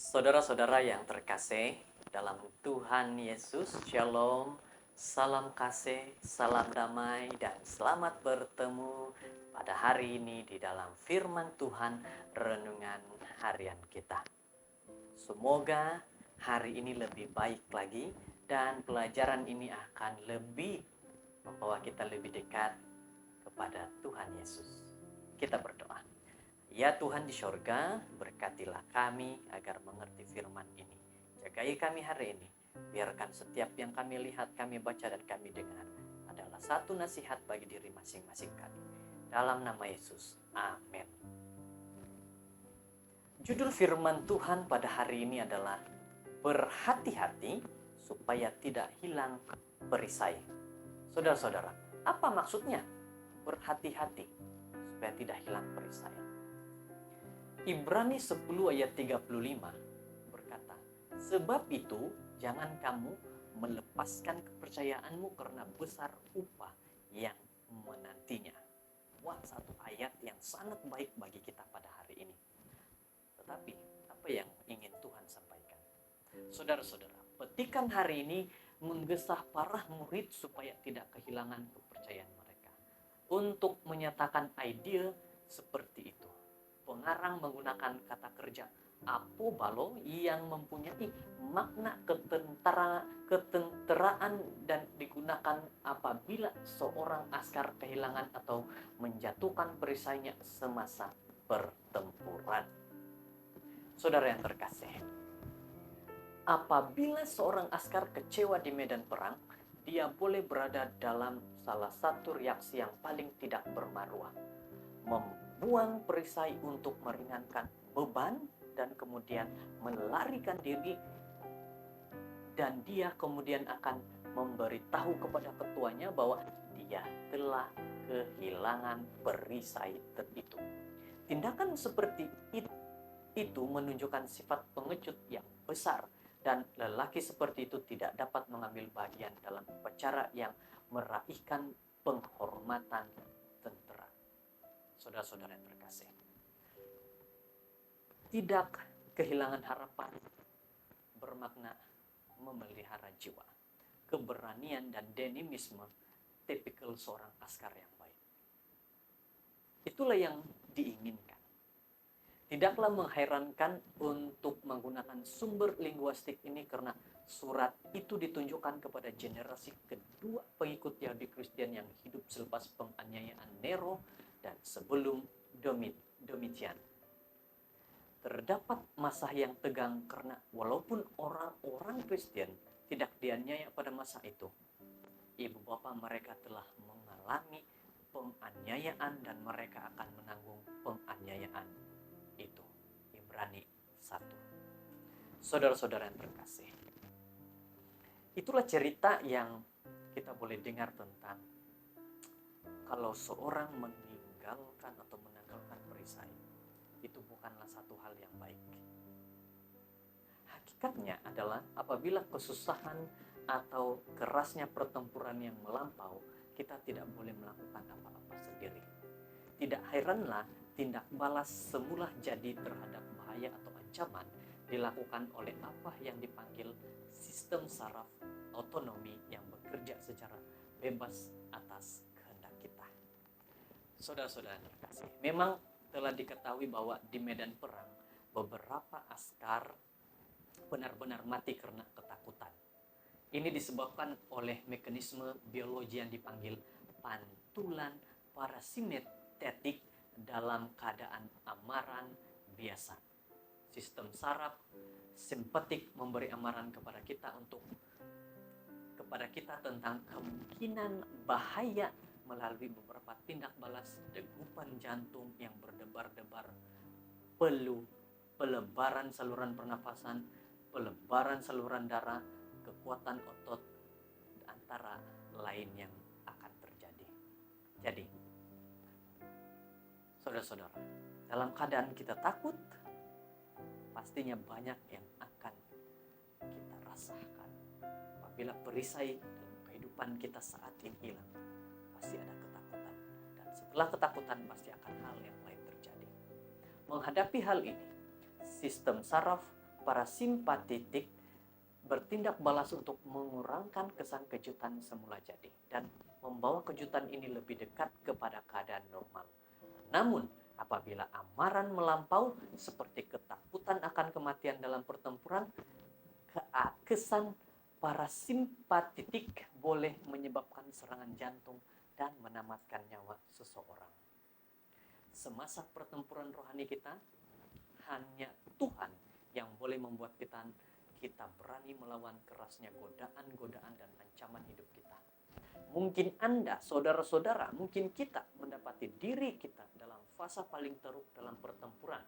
Saudara-saudara yang terkasih dalam Tuhan Yesus, Shalom, salam kasih, salam damai, dan selamat bertemu pada hari ini di dalam firman Tuhan renungan harian kita. Semoga hari ini lebih baik lagi dan pelajaran ini akan lebih membawa kita lebih dekat kepada Tuhan Yesus. Kita berdoa. Ya Tuhan di sorga, berkatilah kami agar mengerti firman ini. Jagai kami hari ini, biarkan setiap yang kami lihat, kami baca, dan kami dengar adalah satu nasihat bagi diri masing-masing kami. Dalam nama Yesus, amin. Judul firman Tuhan pada hari ini adalah berhati-hati supaya tidak hilang perisai. Saudara-saudara, apa maksudnya berhati-hati supaya tidak hilang perisai? Ibrani 10 ayat 35 berkata, sebab itu jangan kamu melepaskan kepercayaanmu karena besar upah yang menantinya. Wah, satu ayat yang sangat baik bagi kita pada hari ini. Tetapi apa yang ingin Tuhan sampaikan? Saudara-saudara, petikan hari ini menggesah para murid supaya tidak kehilangan kepercayaan mereka. Untuk menyatakan ide seperti itu, pengarang menggunakan kata kerja apobalo yang mempunyai makna ketenteraan dan digunakan apabila seorang askar kehilangan atau menjatuhkan perisainya semasa pertempuran. Saudara yang terkasih, apabila seorang askar kecewa di medan perang, dia boleh berada dalam salah satu reaksi yang paling tidak bermaruah, membuang perisai untuk meringankan beban dan kemudian melarikan diri, dan dia kemudian akan memberitahu kepada ketuanya bahwa dia telah kehilangan perisai itu. Tindakan seperti itu menunjukkan sifat pengecut yang besar, dan lelaki seperti itu tidak dapat mengambil bagian dalam upacara yang meraihkan penghormatan tentera. Saudara-saudara yang terkasih, tidak kehilangan harapan bermakna memelihara jiwa, keberanian dan dinamisme tipikal seorang askar yang baik. Itulah yang diinginkan. Tidaklah mengherankan untuk menggunakan sumber linguistik ini karena surat itu ditunjukkan kepada generasi kedua pengikut Yahudi Kristen yang hidup selepas penganiayaan Nero dan sebelum Domitian. Terdapat masa yang tegang karena walaupun orang-orang Kristen tidak dianiaya pada masa itu, ibu bapa mereka telah mengalami penganiayaan dan mereka akan menanggung penganiayaan itu. Ibrani 1. Saudara-saudara yang terkasih, itulah cerita yang kita boleh dengar tentang kalau seorang meninggalkan atau menanggalkan perisai, itu bukanlah satu hal yang baik. Hakikatnya adalah apabila kesusahan atau kerasnya pertempuran yang melampau, kita tidak boleh melakukan apa-apa sendiri. Tidak heranlah tindak balas semula jadi terhadap bahaya atau ancaman dilakukan oleh apa yang dipanggil sistem saraf otonomi yang bekerja secara bebas atas kehendak kita. Saudara-saudara terkasih, memang telah diketahui bahwa di medan perang beberapa askar benar-benar mati karena ketakutan. Ini disebabkan oleh mekanisme biologi yang dipanggil pantulan parasimpatetik dalam keadaan amaran biasa. Sistem saraf simpatik memberi amaran kepada kita tentang kemungkinan bahaya melalui beberapa tindak balas degupan jantung yang berdebar-debar, pelebaran saluran pernafasan, pelebaran saluran darah, kekuatan otot, antara lain yang akan terjadi. Jadi, saudara-saudara, dalam keadaan kita takut, pastinya banyak yang akan kita rasakan. Apabila perisai dalam kehidupan kita saat ini hilang, pasti ada ketakutan. Dan setelah ketakutan, pasti akan hal yang lain terjadi. Menghadapi hal ini, sistem saraf parasimpatetik bertindak balas untuk mengurangkan kesan kejutan semula jadi dan membawa kejutan ini lebih dekat kepada keadaan normal. Namun, apabila amaran melampau seperti ketakutan akan kematian dalam pertempuran, kesan parasimpatetik boleh menyebabkan serangan jantung dan menamatkan nyawa seseorang. Semasa pertempuran rohani kita, hanya Tuhan yang boleh membuat kita berani melawan kerasnya godaan-godaan dan ancaman hidup kita. Mungkin Anda, saudara-saudara, mungkin kita mendapati diri kita dalam fase paling teruk dalam pertempuran,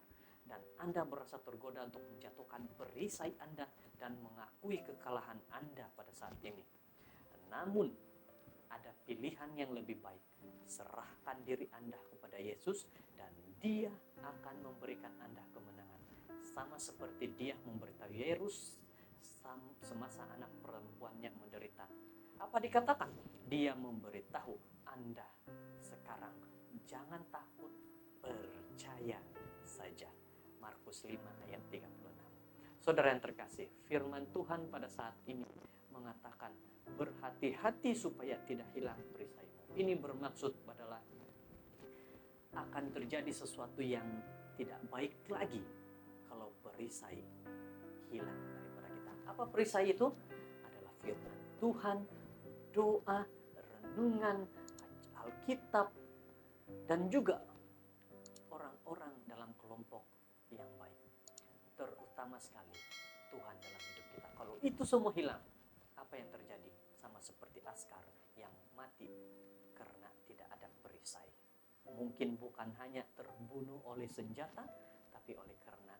dan Anda merasa tergoda untuk menjatuhkan perisai Anda dan mengakui kekalahan Anda pada saat ini. Namun, ada pilihan yang lebih baik. Serahkan diri Anda kepada Yesus dan Dia akan memberikan Anda kemenangan. Sama seperti Dia memberitahu Yairus semasa anak perempuannya menderita. Apa dikatakan? Dia memberitahu Anda sekarang, jangan takut, percaya saja. Markus 5 ayat 36. Saudara yang terkasih, firman Tuhan pada saat ini mengatakan, berhati-hati supaya tidak hilang perisaimu. Ini bermaksud adalah akan terjadi sesuatu yang tidak baik lagi kalau perisai hilang daripada kita. Apa perisai itu? Adalah firman Tuhan, doa, renungan, Alkitab, dan juga orang-orang dalam kelompok yang baik. Terutama sekali Tuhan dalam hidup kita. Kalau itu semua hilang, apa yang terjadi? Sama seperti askar yang mati karena tidak ada perisai. Mungkin bukan hanya terbunuh oleh senjata, tapi oleh karena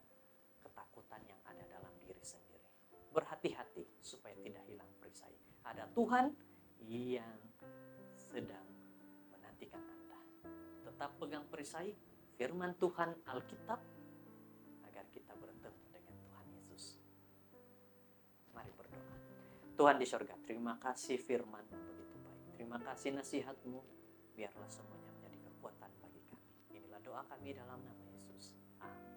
ketakutan yang ada dalam diri sendiri. Berhati-hati supaya tidak hilang perisai. Ada Tuhan yang sedang menantikan Anda. Tetap pegang perisai, firman Tuhan, Alkitab, agar kita bertemu dengan Tuhan Yesus. Mari berdoa. Tuhan di surga, terima kasih firman-Mu begitu baik. Terima kasih nasihat-Mu, biarlah semuanya menjadi kekuatan bagi kami. Inilah doa kami dalam nama Yesus. Amin.